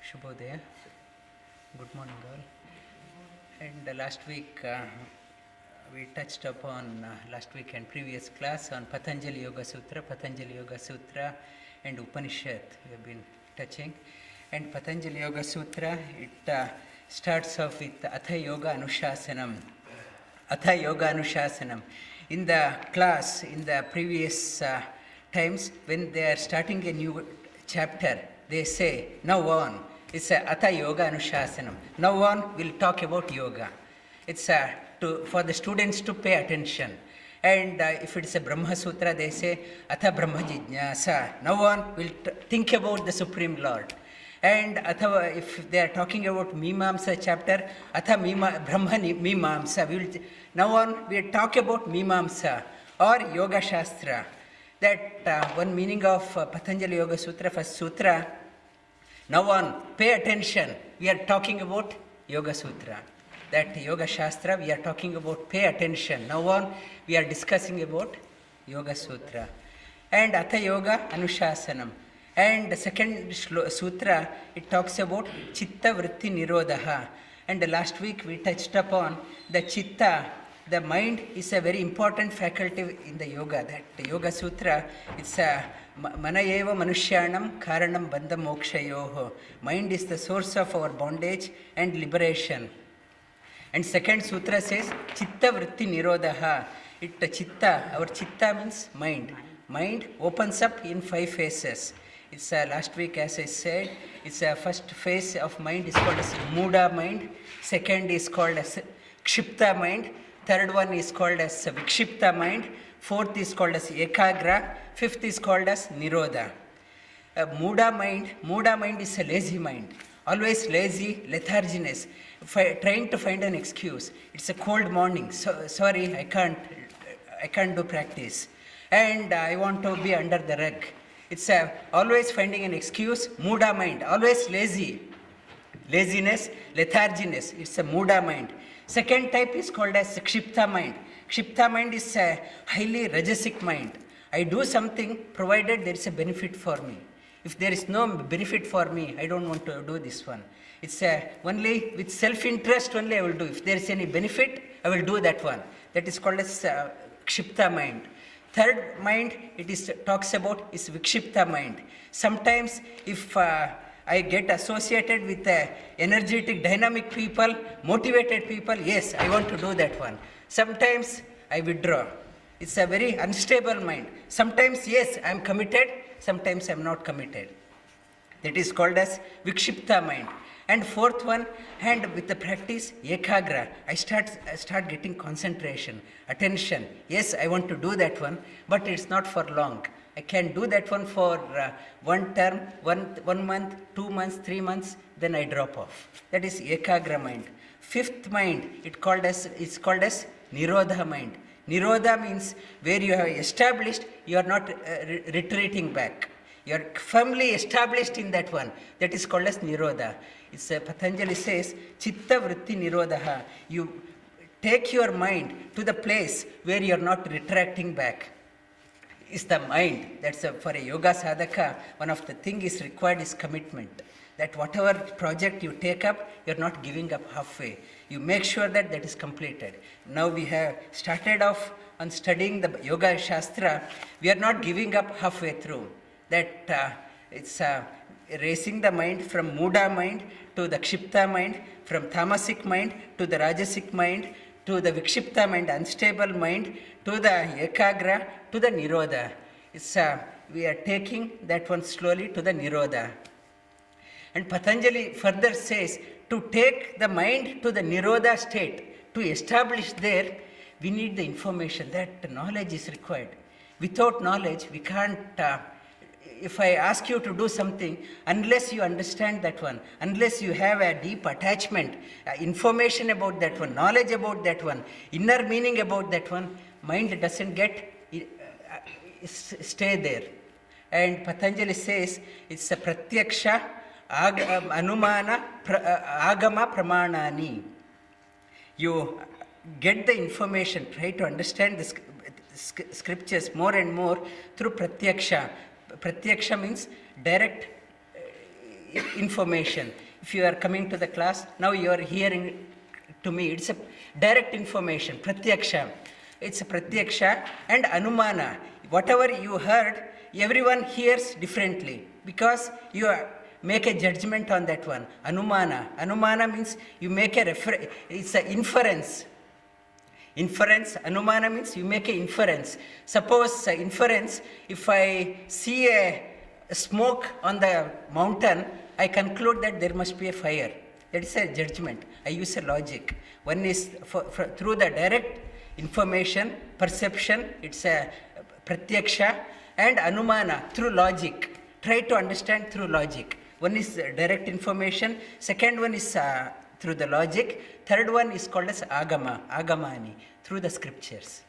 Shubhodaya. Good morning all. And last week we touched upon last week and previous class on Patanjali Yoga Sutra and Upanishad we have been touching. And Patanjali Yoga Sutra, it starts off with Atha Yoga Anushasanam. Atha Yoga Anushasanam. In the class, in the previous times, when they are starting a new chapter, they say, now on, it's a Atha Yoga Anushasanam. Now on, we'll talk about yoga. It's for the students to pay attention. And if it's a Brahma Sutra, they say, Atha Brahma Jijnasa. Now on, we'll think about the Supreme Lord. And Atha, if they are talking about Mimamsa chapter, Atha Brahma Mimamsa. Now on, we'll talk about Mimamsa or Yoga Shastra. That one meaning of Patanjali Yoga Sutra, first sutra. Now on, pay attention. We are talking about Yoga Sutra. That Yoga Shastra, we are talking about pay attention. Now on, we are discussing about Yoga Sutra. And Atha Yoga Anushasanam. And the second sutra, it talks about Chitta Vritti Nirodha. And last week we touched upon the Chitta, the mind is a very important faculty in the yoga. That Yoga Sutra, it's a Manayeva Manushyanam Karanam Bandha Mokshayoho. Mind is the source of our bondage and liberation. And second sutra says Chitta Vritti Nirodha. Chitta, our Chitta means mind. Mind opens up in 5 phases. It's last week, as I said, it's first phase of mind is called as Muda mind. Second is called as Kshipta mind. Third one is called as Vikshipta mind. Fourth is called as Ekagra. Fifth is called as Nirodha. Muda mind is a lazy mind. Always lazy, letharginess, trying to find an excuse. It's a cold morning. So, sorry, I can't do practice. And I want to be under the rug. It's always finding an excuse, Muda mind, always lazy. Laziness, letharginess, it's a Muda mind. Second type is called as Kshipta mind. Kshipta mind is a highly rajasic mind. I do something provided there is a benefit for me. If there is no benefit for me, I don't want to do this one. It's only with self-interest only I will do. If there is any benefit, I will do that one. That is called as Kshipta mind. Third mind, talks about is Vikshipta mind. Sometimes if I get associated with energetic, dynamic people, motivated people, yes, I want to do that one. Sometimes I withdraw. It's a very unstable mind. Sometimes, yes, I am committed, sometimes I am not committed. That is called as Vikshipta mind. And fourth one, and with the practice, Ekagra, I start getting concentration, attention. Yes, I want to do that one, but it's not for long. I can do that one for one term, one month, 2 months, 3 months, then I drop off. That is Ekagra mind. Fifth mind, it's called as Nirodha mind. Nirodha means where you have established, you are not retreating back. You are firmly established in that one. That is called as Nirodha. It's Patanjali says, Chitta Vritti Nirodha. You take your mind to the place where you are not retracting back. It's the mind. That's for a yoga sadhaka, one of the things is required is commitment. That whatever project you take up, you're not giving up halfway. You make sure that is completed. Now we have started off on studying the Yoga Shastra. We are not giving up halfway through. That it's raising the mind from Muda mind to the Kshipta mind, from Tamasic mind to the Rajasic mind, to the Vikshipta mind, unstable mind, to the Ekagra, to the Nirodha. It's we are taking that one slowly to the Nirodha. And Patanjali further says, to take the mind to the Nirodha state, to establish there, we need the information, that knowledge is required. Without knowledge, we can't if I ask you to do something, unless you understand that one, unless you have a deep attachment, information about that one, knowledge about that one, inner meaning about that one, mind doesn't stay there. And Patanjali says it's a pratyaksha, anumana, agama pramanani. You get the information, try to understand the scriptures more and more through pratyaksha. Pratyaksha means direct information. If you are coming to the class, now you are hearing to me, it's a direct information, pratyaksha. It's a pratyaksha and anumana. Whatever you heard, everyone hears differently because you make a judgment on that one. Anumana. Anumana means you make a it's an inference. Inference, anumana means you make an inference. Suppose inference, if I see a smoke on the mountain, I conclude that there must be a fire. That is a judgment. I use a logic. One is through the direct information, perception, it's a pratyaksha, and anumana through logic. Try to understand through logic. One is direct information, second one is through the logic, third one is called as agama, agamani, through the scriptures.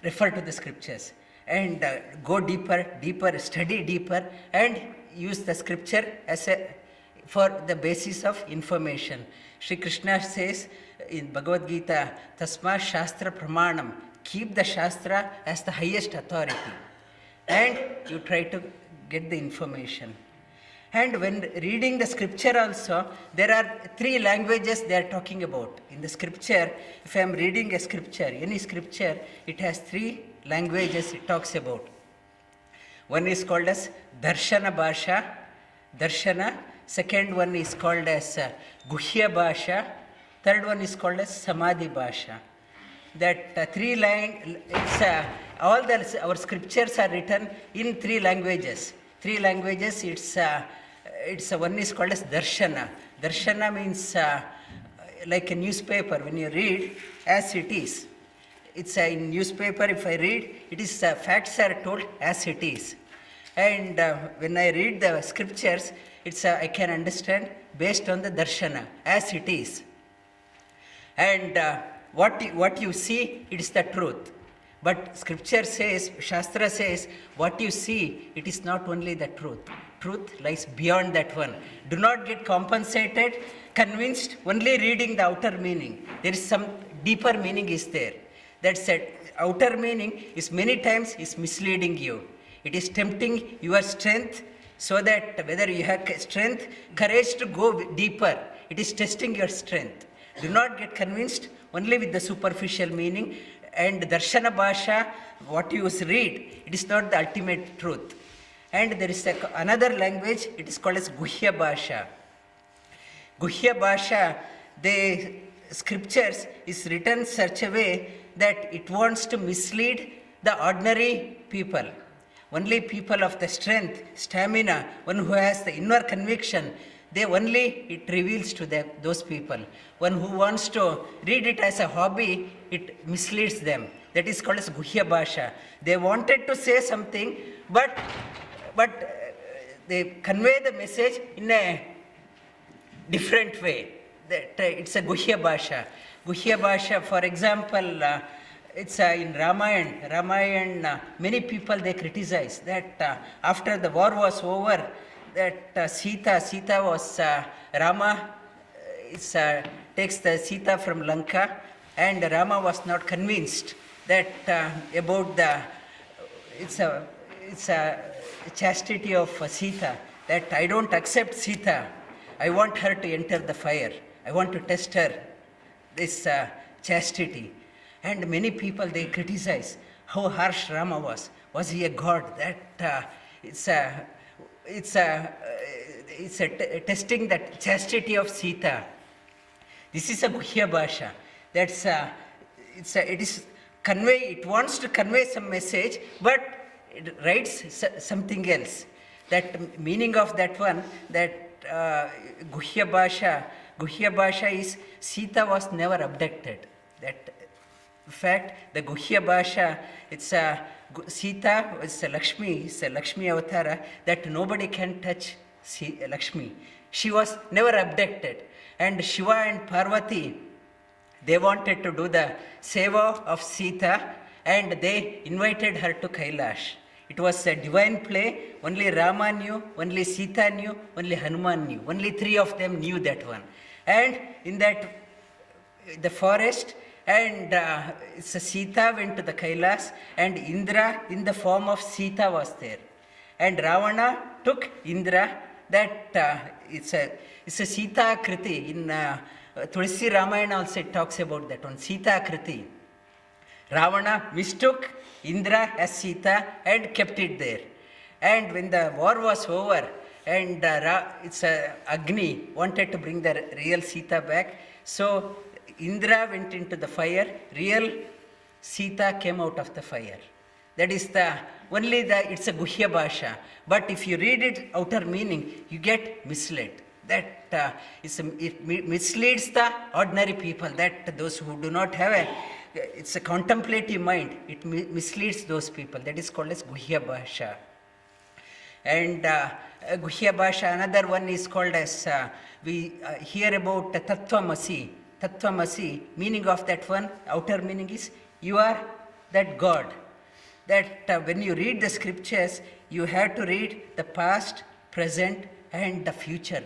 Refer to the scriptures and go deeper, study deeper, and use the scripture as for the basis of information. Sri Krishna says in Bhagavad Gita, Tasma Shastra Pramanam, keep the Shastra as the highest authority, and you try to get the information. And when reading the scripture also, there are 3 languages they are talking about. In the scripture, if I am reading a scripture, any scripture, it has 3 languages it talks about. One is called as Darshana Bhasha, Darshana. Second one is called as Guhya Bhasha. Third one is called as Samadhi Bhasha. That 3 it's all our scriptures are written in 3 languages. 3 languages, it's one is called as Darshana. Darshana means like a newspaper. When you read as it is, it's in newspaper. If I read, it is facts are told as it is. And when I read the scriptures, it's I can understand based on the darshana as it is. And what you see, it is the truth. But scripture says, Shastra says, what you see, it is not only the truth. Truth lies beyond that one. Do not get compensated, convinced only reading the outer meaning. There is some deeper meaning is there. That said, outer meaning is many times is misleading you. It is tempting your strength so that whether you have strength, courage to go deeper. It is testing your strength. Do not get convinced only with the superficial meaning. And Darshana Bhasha, what you read, it is not the ultimate truth. And there is another language, it is called as Guhya Bhasha. Guhya Bhasha, the scriptures is written such a way that it wants to mislead the ordinary people. Only people of the strength, stamina, one who has the inner conviction, they only it reveals to them, those people. One who wants to read it as a hobby, it misleads them. That is called as Guhya Bhasha. They wanted to say something, but they convey the message in a different way. It's a Guhya Bhasha. Guhya Bhasha, for example, it's in Ramayana. Ramayana, many people they criticize that after the war was over, that Sita was Rama takes the Sita from Lanka, and Rama was not convinced that about the it's a chastity of Sita, that I don't accept Sita. I want her to enter the fire. I want to test her, this chastity. And many people they criticize how harsh Rama was. Was he a god? That it's testing that chastity of Sita. This is a Guhya Bhasha. That's it wants to convey some message, but it writes something else. That meaning of that one, that Guhya Bhasha is Sita was never abducted. That fact, the Guhya Bhasha, it's Sita is a Lakshmi avatara, that nobody can touch Lakshmi. She was never abducted. And Shiva and Parvati, they wanted to do the seva of Sita, and they invited her to Kailash. It was a divine play. Only Rama knew, only Sita knew, only Hanuman knew. Only 3 of them knew that one. And in that, the forest, and Sita went to the Kailash, and Indra in the form of Sita was there. And Ravana took Indra that it's a Sita Kriti. In Tulsi Ramayana also it talks about that one, Sita Kriti. Ravana mistook Indra as Sita and kept it there. And when the war was over, and Agni wanted to bring the real Sita back, so Indra went into the fire, real Sita came out of the fire. That is it's a Guhya Bhasha. But if you read it outer meaning, you get misled. That it misleads the ordinary people, that those who do not have it's a contemplative mind, it misleads those people. That is called as Guhya Bhasha. And Guhya Bhasha, another one is called as, we hear about Tattvamasi. Tattvamasi, meaning of that one, outer meaning is, you are that God. That when you read the scriptures, you have to read the past, present, and the future.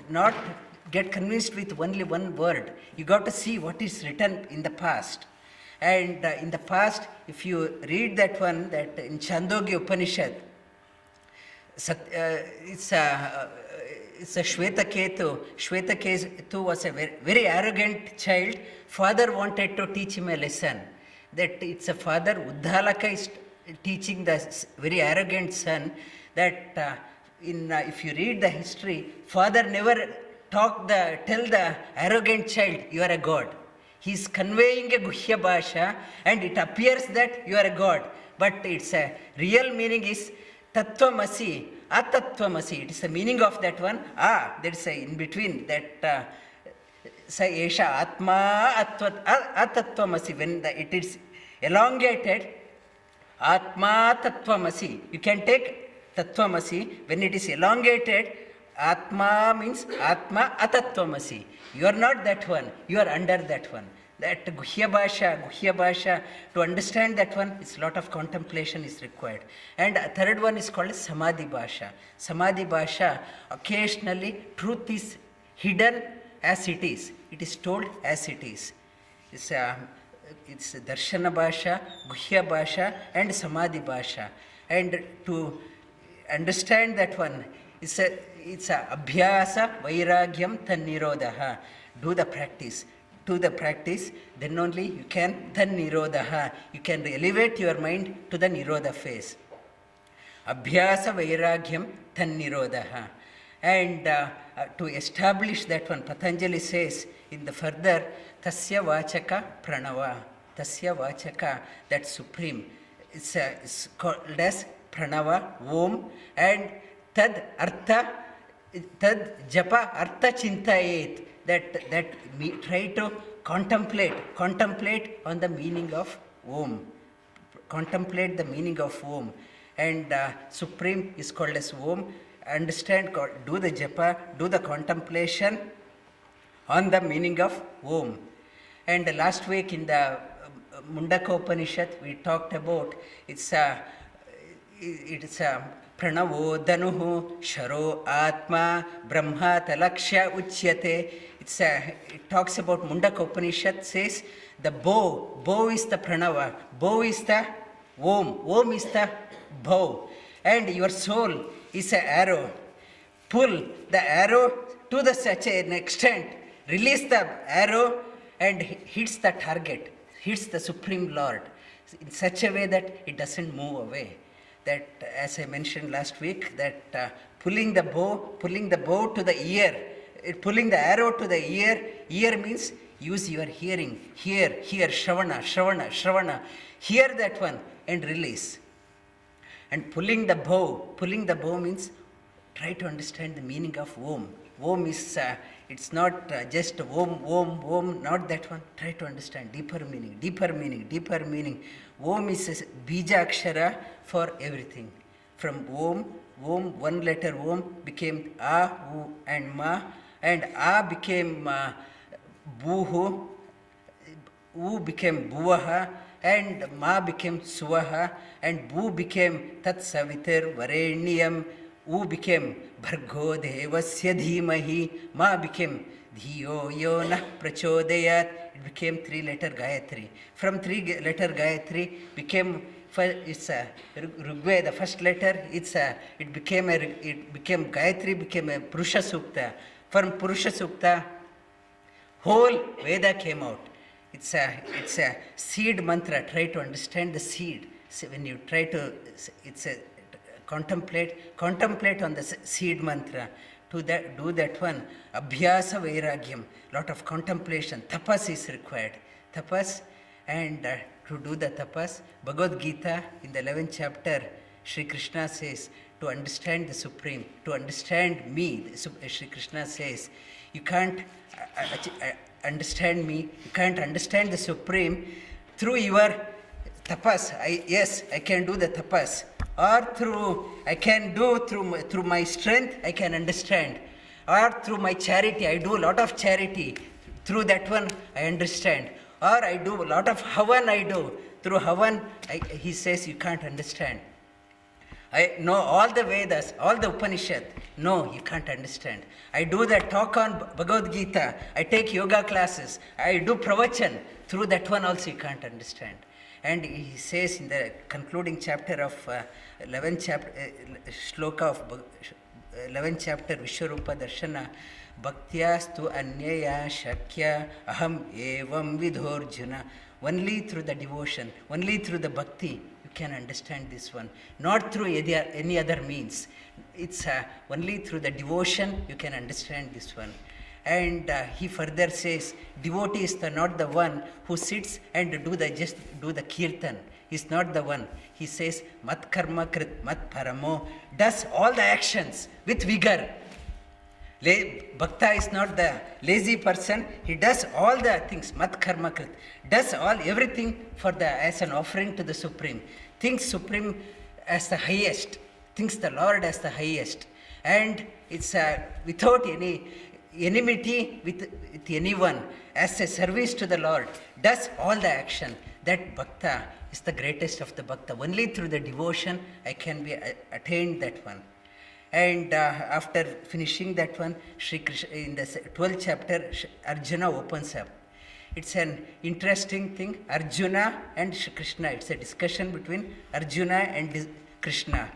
Not get convinced with only one word. You got to see what is written in the past. And in the past, if you read that one, that in Chandogya Upanishad, it's a Shvetaketu. Shvetaketu was a very, very arrogant child. Father wanted to teach him a lesson. That it's a father, Uddalaka is teaching the very arrogant son that if you read the history, father never tell the arrogant child, you are a god. He is conveying a Guhya Bhasha and it appears that you are a god. But its a real meaning is Tattvamasi, Atattvamasi. It is the meaning of that one. There is a in between that Sa Esha Atma Atattvamasi. When it is elongated, Atma Tattvamasi. You can take Tattvamasi. When it is elongated, Atma means Atma Atattvamasi. You are not that one. You are under that one. That Guhya Bhasha, to understand that one, it's a lot of contemplation is required. And a third one is called Samadhi Bhasha. Samadhi Bhasha, occasionally truth is hidden as it is. It is told as it is. It's Darshana Bhasha, Guhya Bhasha, and Samadhi Bhasha. And to understand that one, it's a Abhyasa Vairagyam Tannirodha. Do the practice. To the practice, then only you can Tannirodha. You can elevate your mind to the Nirodha phase. Abhyasa Vairagyam Tannirodha. And to establish that one, Patanjali says in the further, Tasya Vachaka Pranava. Tasya Vachaka, that supreme. It's called as Pranava, Om, and Tad Artha, Tad Japa Artha Chintayet. That try to contemplate on the meaning of Om. Contemplate the meaning of Om. And supreme is called as Om. Understand, do the japa, do the contemplation on the meaning of Om. And last week in the Mundaka Upanishad, we talked about it's a Pranavo Danuhu Sharo Atma Brahma Talaksha Uchyate. It talks about Mundaka Upanishad says the bow is the Pranava, bow is the Om is the bow, and your soul is an arrow. Pull the arrow to such an extent, release the arrow and hits the target, hits the Supreme Lord in such a way that it doesn't move away. That, as I mentioned last week, that pulling the bow to the ear, pulling the arrow to the ear means use your hearing, hear, Shravana, hear that one and release. And pulling the bow means try to understand the meaning of Om. Om is, it's not just Om, not that one. Try to understand deeper meaning. Om is a bija akshara for everything. From Om, one letter Om became A, U and Ma, and A became Buhu, U became Buvaha, and Ma became Suvaha, and Bu became Tat Savitar Varenyam, U became Bhargo Devasya Dhimahi, Ma became Dhiyo Yona Prachodayat. It became 3-letter Gayatri. From 3-letter Gayatri became It's a Rigveda, first letter. It became Gayatri, became a Purusha Sukta. From Purusha Sukta, whole Veda came out. It's a seed mantra. Try to understand the seed. So when you try to, it's a contemplate on the seed mantra. Do that one. Abhyasa Vairagyam. Lot of contemplation. Tapas is required. Tapas, and to do the tapas, Bhagavad Gita in the 11th chapter, Sri Krishna says, to understand the Supreme, to understand me, Sri Krishna says, you can't understand me, you can't understand the Supreme through your tapas. I can do the tapas. Or through my strength, I can understand. Or through my charity, I do a lot of charity. Through that one, I understand. Or I do a lot of Havan, I do. Through Havan, he says, you can't understand. I know all the Vedas, all the Upanishad. No, you can't understand. I do the talk on Bhagavad Gita. I take yoga classes. I do pravachan. Through that one also you can't understand. And he says in the concluding chapter of 11th chapter, shloka of 11th chapter, Vishwarupa Darshana, Bhaktyastu Anyaya Shakya Aham Evam Vidhorjuna. Only through the devotion, only through the bhakti, you can understand this one. Not through any other means. It's only through the devotion you can understand this one. And he further says, devotee is not the one who sits and do the kirtan. He's not the one. He says, mat karma krit mat paramo, does all the actions with vigor. Bhakta is not the lazy person. He does all the things, mat karma krit, does everything as an offering to the Supreme. Thinks Supreme as the highest, thinks the Lord as the highest. And it's without any enmity with anyone, as a service to the Lord, does all the action. That bhakta is the greatest of the bhakta. Only through the devotion I can be attained that one. And after finishing that one, Sri Krishna, in the 12th chapter, Arjuna opens up. It's an interesting thing. Arjuna and Sri Krishna. It's a discussion between Arjuna and Krishna.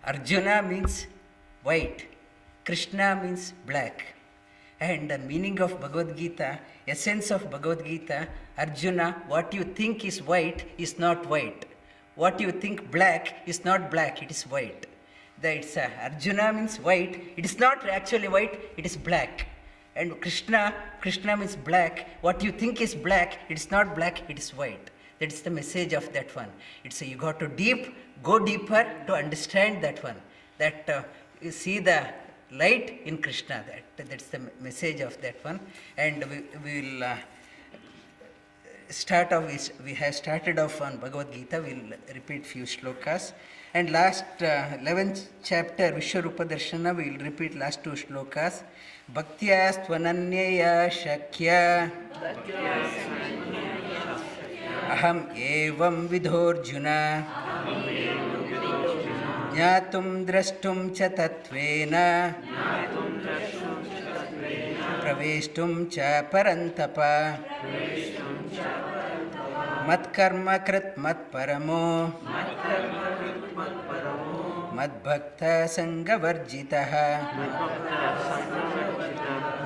Arjuna means white. Krishna means black. And the meaning of Bhagavad Gita, essence of Bhagavad Gita, Arjuna, what you think is white is not white. What you think black is not black, it is white. Arjuna means white, it is not actually white, it is black. And Krishna means black. What you think is black, it is not black, it is white. That is the message of that one. You got to go deeper to understand that one. That you see the light in Krishna. That's the message of that one. And we will start off. We have started off on Bhagavad Gita. We will repeat few shlokas. And last 11th chapter, Vishwarupa Darshana, we will repeat last two shlokas. Bhaktya Stvananyaya Shakya Aham Evam Vidhorjuna Jnatum Drashtum Cha Tatvena Praveshtum Cha Parantapa Matkarma Krit Mat Paramo Madbhakta Sangavarjitaha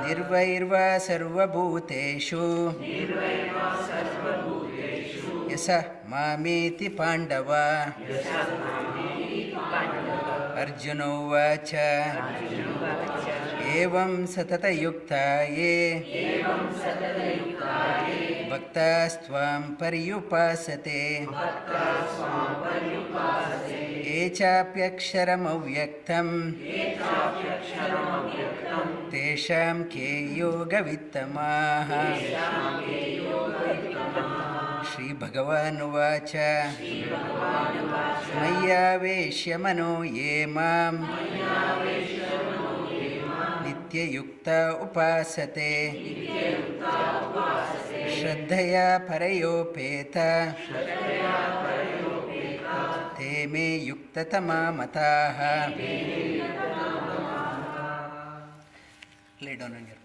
Nirvairva Sarvabhuteshu Yasa Mameti Pandava Arjuna Vacha Evam Satata Yuktaye Bhaktastvam Pariyupasate Echapyaksharam avyaktam Tesham ke yoga vittamaha Shri Bhagavan Vacha Maya Veshya Mano Yemam Nitya Yukta Upasate Shraddhaya Parayopeta Te me Yuktatama Mataha. Lay down on your